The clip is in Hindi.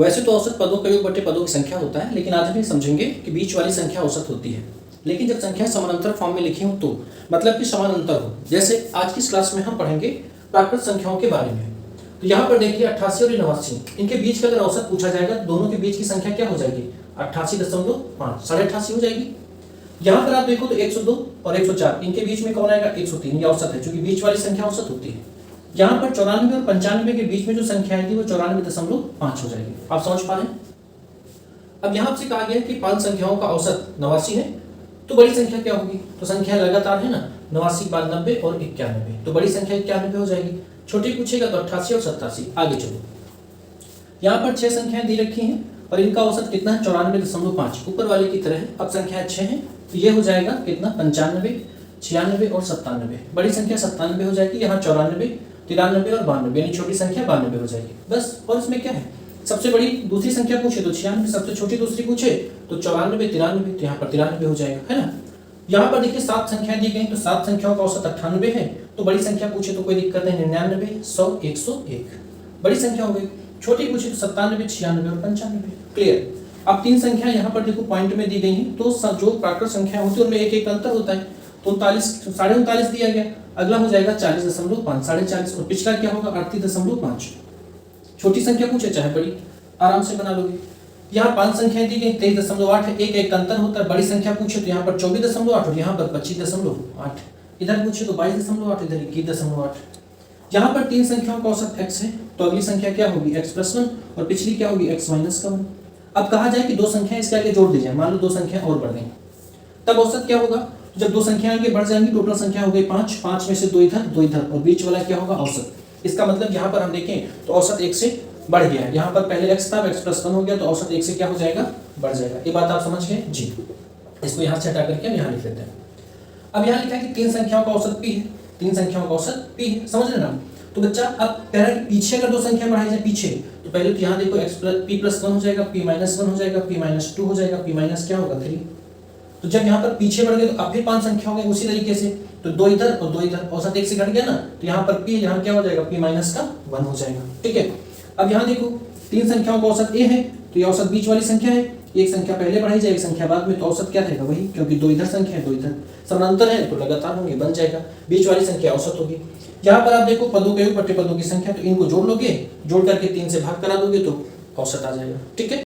वैसे तो औसत पदों का योग बटे पदों की संख्या होता है, लेकिन आज हम ये समझेंगे कि बीच वाली संख्या औसत होती है। लेकिन जब संख्या समानांतर फॉर्म में लिखी हो तो मतलब कि समानांतर हो, जैसे आज की क्लास में हम पढ़ेंगे प्राकृत संख्याओं के बारे में। तो यहाँ पर देखिए 88 और 89, इनके बीच का अगर औसत पूछा जाएगा, दोनों के बीच की संख्या क्या हो जाएगी? 88.5, 88.5 हो जाएगी। यहाँ पर आप देखो तो 102 और 104, इनके बीच में कौन आएगा? 103, ये औसत है, क्योंकि बीच वाली संख्या औसत होती है। यहाँ पर 94 और 95 के बीच में जो संख्या आएगी वो 94.5 हो जाएगी। आप समझ पा रहे हैं? अब यहाँ से कहा गया कि 5 संख्याओं का औसत 89 है, तो बड़ी संख्या क्या होगी? तो संख्या लगातार है ना, 89, 92 और 91, तो बड़ी संख्या 91 हो जाएगी। छोटी पूछेगा तो 88 और 87। आगे चलो, यहाँ पर 6 संख्याएं दी रखी हैं और इनका औसत कितना है? 94.5, ऊपर वाले की तरह है। अब संख्या 6 है तो ये हो जाएगा कितना? 95, 96 और 97। बड़ी संख्या 97 हो जाएगी, यहाँ 94, 93 और 92, यानी छोटी संख्या 92 हो जाएगी। बस, और इसमें क्या है? सबसे बड़ी दूसरी संख्या पूछे तो 96, सबसे छोटी दूसरी पूछे तो 94, 93, तो यहाँ पर 93 हो जाएगा, है ना। यहाँ पर देखिए 7 संख्याएं दी गई, तो 7 संख्याओं का औसत 98 है, तो बड़ी संख्या पूछे तो कोई दिक्कत नहीं, 99, 100, 101 बड़ी संख्या हो गई। छोटी पूछे तो 97, 96 और 95। क्लियर। अब 3 संख्या यहाँ पर देखो पॉइंट में दी गई हैं, तो जो प्राकृत संख्या होती है उनमें एक एक अंतर होता है। तो 39 दिया गया, अगला हो जाएगा 40.5, 40.5, और पिछला क्या होगा? 38.5। छोटी संख्या पूछे चाहे बड़ी, आराम से बना लोगे। यहाँ 5 संख्याएं दी गई, 23.8 है, एक एक अंतर होता है। बड़ी संख्या पूछे तो यहाँ पर 24.8 और यहाँ पर 25.8, इधर पूछे तो 22.8, इधर 21.8। यहाँ पर 3 संख्याओं का औसत x है, तो अगली संख्या क्या होगी? x + 1, और पिछली क्या होगी? x - 1। अब कहा जाए कि 2 संख्याएं इसके आगे जोड़ दी जाए, मान लो 2 संख्याएं और बढ़ गई, तब औसत क्या होगा? जब 2 संख्याएं आगे बढ़ जाएंगी, टोटल संख्या हो गई 5, 5 में से 2 इधर 2 इधर, और बीच वाला क्या होगा? औसत। इसका मतलब यहाँ पर हम देखें तो औसत 1 से बढ़ गया है। यहाँ पर पहले x था, x + 1 हो गया, तो औसत 1 से क्या हो जाएगा? बढ़ जाएगा। ये बात आप समझ गए जी। इसको यहाँ से हटा करके हम यहाँ लिख लेते हैं। अब यहाँ लिखा है कि 3 संख्याओं का औसत p है, 3 संख्याओं का औसत p है, समझ रहे ना। तो बच्चा अब कह रहा है कि पीछे अगर 2 संख्या बढ़ाई जाए पीछे, तो पहले तो यहाँ देखो p + 1 हो जाएगा, p - 1 हो जाएगा, p - 2 हो जाएगा, p - क्या होगा? 3। तो जब यहाँ पर पीछे बढ़ गए तो अब फिर 5 संख्या हो गई उसी तरीके से, तो 2 इधर और 2 इधर, औसत 1 से घट गया ना, तो यहाँ पर p यहाँ क्या हो जाएगा? p - 1 हो जाएगा। ठीक है। अब यहाँ देखो 3 संख्याओं का औसत a है, तो ये औसत बीच वाली संख्या है, एक संख्या पहले बढ़ाई जाए, एक संख्या बाद में, तो औसत क्या रहेगा? वही, क्योंकि 2 इधर संख्या है, 2 इधर, समानांतर है तो लगातार होंगे, बन जाएगा। बीच वाली संख्या औसत होगी। यहाँ पर आप देखो पदों के योग बटे पदों की संख्या, तो इनको जोड़ लोगे, जोड़ करके 3 से भाग करा दोगे तो औसत आ जाएगा। ठीक है।